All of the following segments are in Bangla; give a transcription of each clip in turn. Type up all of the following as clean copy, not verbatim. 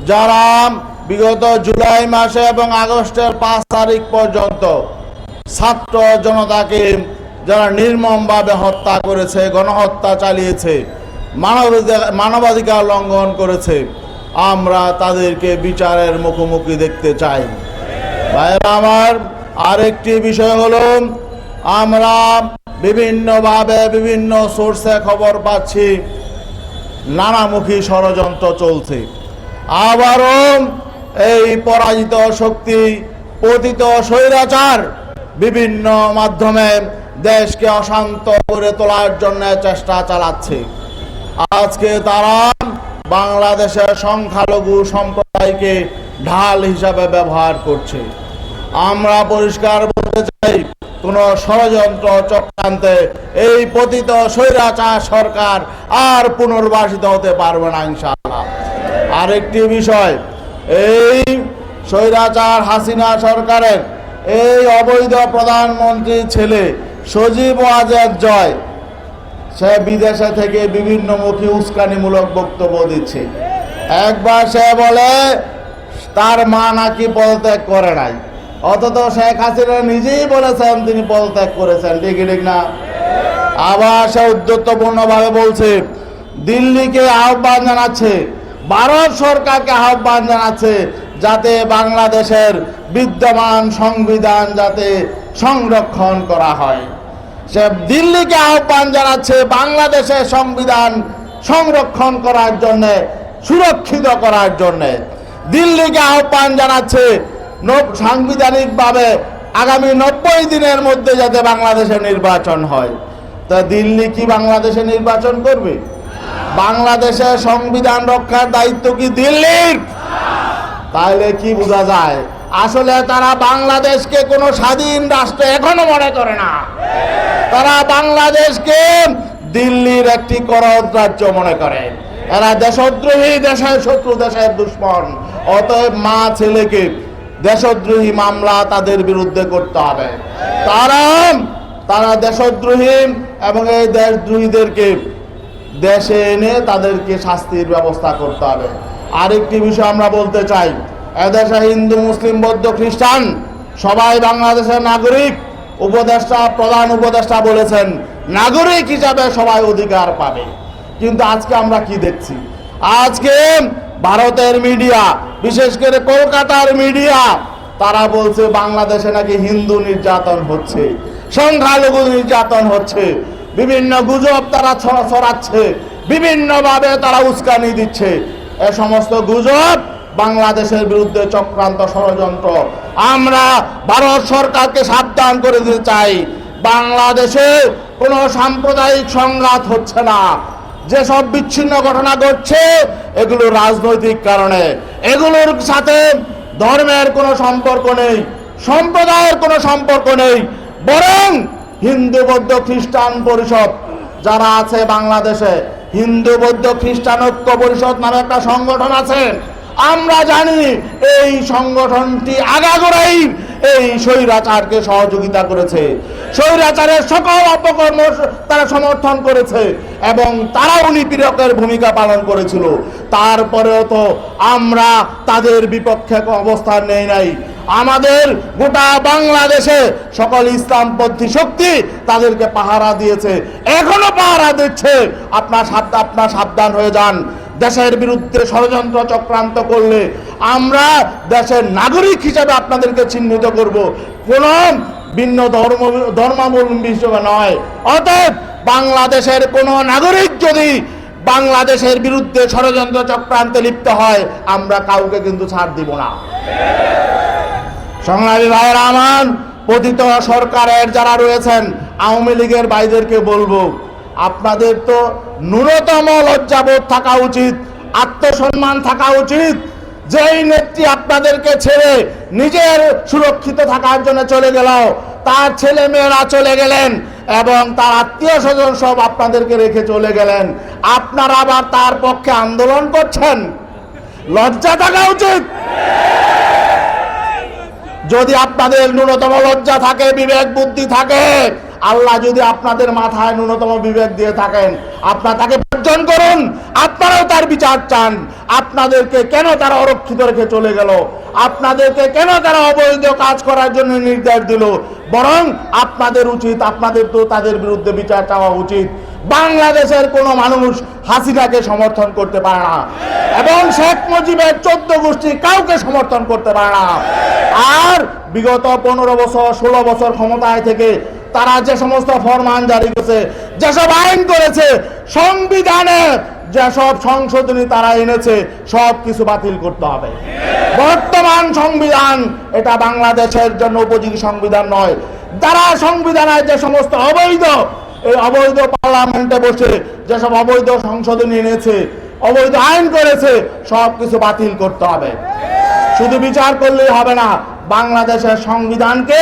যারা বিগত জুলাই মাসে এবং আগস্টের ৫ তারিখ পর্যন্ত ছাত্র জনতাকে যারা নির্মমভাবে হত্যা করেছে, গণহত্যা চালিয়েছে, মানবাধিকার লঙ্ঘন করেছে, আমরা তাদেরকে বিচারের মুখোমুখি দেখতে চাই। ভাইরা আমার, আরেকটি বিষয় হলো, আমরা বিভিন্নভাবে বিভিন্ন সোর্সে খবর পাচ্ছি নানামুখী ষড়যন্ত্র চলছে। আবারও এই পরাজিত শক্তি, পতিত স্বৈরাচার বিভিন্ন মাধ্যমে দেশকে অশান্ত করে তোলার জন্য চেষ্টা চালাচ্ছে। আজকে তারা বাংলাদেশের সংখ্যালঘু সম্প্রদায়কে ঢাল হিসাবে ব্যবহার করছে। আমরা পরিষ্কার বলতে চাই, কোন ষড়যন্ত্র চক্রান্তে এই পতিত স্বৈরাচার সরকার আর পুনর্বাসিত হতে পারবে না ইনশাআল্লাহ। আরেকটি বিষয়, এই স্বৈরাচার হাসিনা সরকারের এই অবৈধ প্রধানমন্ত্রীর ছেলে সজীব ওয়াজেদ জয়, সে বিদেশে থেকে বিভিন্নমুখী উস্কানিমূলক বক্তব্য দিচ্ছে। একবার সে বলে তার মা নাকি পদত্যাগ করে নাই, অথচ শেখ হাসিনা নিজেই বলেছেন তিনি পদত্যাগ করেছেন। ঠিক না? আবার সে উদ্যতপূর্ণভাবে বলছে দিল্লিকে আহ্বান জানাচ্ছে, ভারত সরকারকে আহ্বান জানাচ্ছে যাতে বাংলাদেশের বিদ্যমান সংবিধান যাতে সংরক্ষণ করা হয়। সে দিল্লিকে আহ্বান জানাচ্ছে বাংলাদেশের সংবিধান সংরক্ষণ করার জন্য, সুরক্ষিত করার জন্য। দিল্লিকে আহ্বান জানাচ্ছে সাংবিধানিকভাবে আগামী 90 দিনের মধ্যে যাতে বাংলাদেশে নির্বাচন হয়। তা দিল্লি কি বাংলাদেশে নির্বাচন করবে? বাংলাদেশের সংবিধান রক্ষার দায়িত্ব কি দিল্লির? তাহলে কি বোঝা যায়, আসলে তারা বাংলাদেশকে কোনো স্বাধীন রাষ্ট্র এখনো মনে করে না। তারা বাংলাদেশকে দিল্লির একটি করদ রাজ্য মনে করে। এরা দেশদ্রোহী, দেশের শত্রু, দেশের দুশ্মন। অতএব মা ছেলেকে দেশদ্রোহী মামলা তাদের বিরুদ্ধে করতে হবে। তারা দেশদ্রোহী এবং এই দেশদ্রোহীদেরকে দেশে এনে তাদেরকে শাস্তির ব্যবস্থা করতে হবে। আরেকটি বিষয় আমরা বলতে চাই, এদেশে হিন্দু, মুসলিম, বৌদ্ধ, খ্রিস্টান সবাই বাংলাদেশের নাগরিক। উপদেষ্টা, প্রধান উপদেষ্টা বলেছেন নাগরিক হিসাবে সবাই অধিকার পাবে। কিন্তু আজকে আমরা কি দেখছি? আজকে ভারতের মিডিয়া, বিশেষ করে কলকাতার মিডিয়া, তারা বলছে বাংলাদেশে নাকি হিন্দু নির্যাতন হচ্ছে, সংখ্যালঘু নির্যাতন হচ্ছে। বিভিন্ন গুজব তারা ছড়াচ্ছে, বিভিন্নভাবে তারা উস্কানি দিচ্ছে। এ সমস্ত গুজব বাংলাদেশের বিরুদ্ধে চক্রান্ত, ষড়যন্ত্র। আমরা ভারত সরকারকে সাবধান করে দিতে চাই, বাংলাদেশে কোনো সাম্প্রদায়িক সংঘাত হচ্ছে না। যেসব বিচ্ছিন্ন ঘটনা ঘটছে এগুলো রাজনৈতিক কারণে, এগুলোর সাথে ধর্মের কোনো সম্পর্ক নেই, সম্প্রদায়ের কোনো সম্পর্ক নেই। বরং হিন্দু, বৌদ্ধ, খ্রিস্টান পরিষদ যারা আছে বাংলাদেশে, হিন্দু, বৌদ্ধ, খ্রিস্টান ঐক্য পরিষদ নামে একটা সংগঠন আছে। আমরা জানি এই সংগঠনটি আগাগোড়াই এই স্বৈরাচারকে সহযোগিতা করেছে, স্বৈরাচারের সকল অপকর্ম তারা সমর্থন করেছে এবং তারাও নিপীড়কের ভূমিকা পালন করেছিল। তারপরেও তো আমরা তাদের বিপক্ষে অবস্থান নেই নাই। আমাদের গোটা বাংলাদেশে সকল ইসলামপন্থী শক্তি তাদেরকে পাহারা দিয়েছে, এখনো পাহারা দিচ্ছে। আপনার সাবধান হয়ে যান। দেশের বিরুদ্ধে ষড়যন্ত্র চক্রান্ত করলে আমরা দেশের নাগরিক হিসাবে আপনাদেরকে চিহ্নিত করব, কোন ভিন্ন ধর্মাবলম্বী হিসেবে নয়। অতএব বাংলাদেশের কোন নাগরিক যদি বাংলাদেশের বিরুদ্ধে ষড়যন্ত্র চক্রান্তে লিপ্ত হয়, আমরা কাউকে কিন্তু ছাড় দিব না। সংগ্রামী ভাইয়েরা আমার, পতিত সরকারের যারা রয়েছেন, আওয়ামী লীগের ভাইদেরকে বলবো, আপনাদের তো ন্যূনতম লজ্জাবোধ থাকা উচিত, আত্মসম্মান থাকা উচিত। যেই নেত্রী আপনাদেরকে ছেড়ে নিজের সুরক্ষিত থাকার জন্য চলে গেল, তার ছেলে মেয়েরা চলে গেলেন এবং তার আত্মীয় স্বজন সব আপনাদেরকে রেখে চলে গেলেন, আপনারা আবার তার পক্ষে আন্দোলন করছেন। লজ্জা থাকা উচিত। যদি আপনাদের ন্যূনতম লজ্জা থাকে, বিবেক বুদ্ধি থাকে, আল্লাহ যদি আপনাদের মাথায় ন্যূনতম বিবেক দিয়ে থাকেন, আপনার তাকে অর্জন করুন, আপনারাও তার বিচার চান। আপনাদেরকে কেন তারা অরক্ষিত রেখে চলে গেল, আপনাদেরকে কেন তারা অবৈধ কাজ করার জন্য নির্দেশ দিল, বরং আপনাদের উচিত, আপনাদের তো তাদের বিরুদ্ধে বিচার চাওয়া উচিত। বাংলাদেশের কোনো মানুষ হাসিনাকে সমর্থন করতে পারে না এবং শেখ মুজিবের 14 গোষ্ঠী কাউকে সমর্থন করতে পারে না। আর বিগত 15 বছর 16 বছর ক্ষমতায় থেকে তারা যে সমস্ত ফরমান জারি করেছে, যেসব আইন করেছে, সংবিধানে যেসব সংশোধনী তারা এনেছে, সব কিছু বাতিল করতে হবে। বর্তমান সংবিধান এটা বাংলাদেশের জন্য উপযোগী সংবিধান নয়। যারা সংবিধানে যে সমস্ত অবৈধ, এই অবৈধ পার্লামেন্টে বসে যেসব অবৈধ সংশোধনী এনেছে, অবৈধ আইন করেছে, সব কিছু বাতিল করতে হবে। শুধু বিচার করলেই হবে না, বাংলাদেশের সংবিধানকে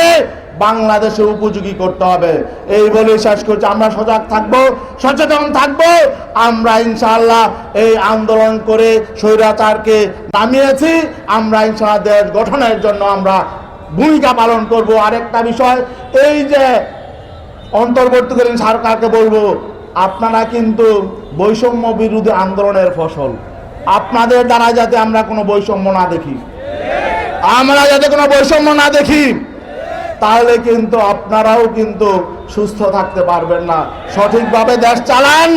বাংলাদেশে উপযোগী করতে হবে। এই বলে শেষ করছি। আমরা সজাগ থাকবো, সচেতন থাকবো। আমরা ইনশাআল্লাহ এই আন্দোলন করে স্বৈরাচারকে নামিয়েছি। আমরা ইনশাআল্লাহ দেশ গঠনের জন্য আমরা ভূমিকা পালন করব। আরেকটা বিষয়, এই যে অন্তর্বর্তীকালীন সরকারকে বলবো, আপনারা কিন্তু বৈষম্য বিরোধী আন্দোলনের ফসল। আপনাদের দ্বারা যাতে আমরা কোনো বৈষম্য না দেখি, আমরা যাতে কোনো বৈষম্য না দেখি, তাহলে কিন্তু আপনারাও কিন্তু সুস্থ থাকতে পারবেন না। সঠিকভাবে দেশ চালান,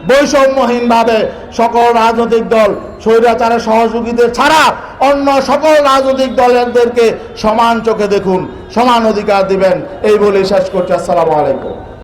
বৈষম্যহীনভাবে। সকল রাজনৈতিক দল স্বৈরাচারের সহযোগীদের ছাড়া অন্য সকল রাজনৈতিক দলেরদেরকে সমান চোখে দেখুন, সমান অধিকার দিবেন। এই বলে শেষ করছি। আসসালামু আলাইকুম।